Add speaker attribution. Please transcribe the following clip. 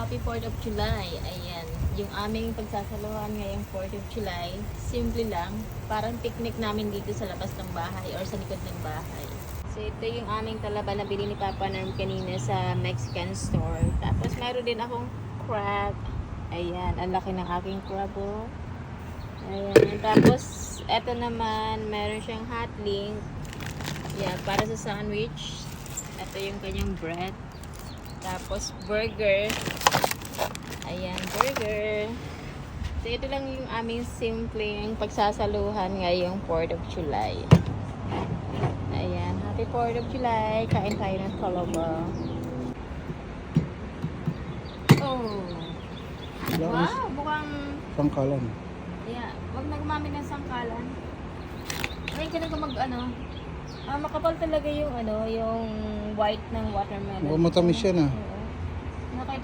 Speaker 1: Happy 4th of July. Ayan, yung aming pagsasaluhan ngayong 4th of July. Simple lang, parang picnic namin dito sa labas ng bahay or sa likod ng bahay. So ito yung aming talaba na bili ni Papa Norm kanina sa Mexican store. Tapos mayroon din akong crab. Ayan, ang laki ng aking crab, oh. Ayan, tapos eto naman, meron siyang hot link. Yeah, para sa sandwich. Ito yung kanyang bread. Tapos burger. Ayan, burger. So ito lang yung aming simpleng pagsasaluhan ngayong 4th of July. Ayan, happy 4th of July. Kain tayo ng talaba. Oh. Wow, mukhang
Speaker 2: Sangkalan.
Speaker 1: yeah, wag na gumamit ng sangkalan. Ngayon ka na mag ano. Makapal talaga yung ano, yung white ng watermelon.
Speaker 2: Matamis yan, ah.
Speaker 1: Oo. Nakita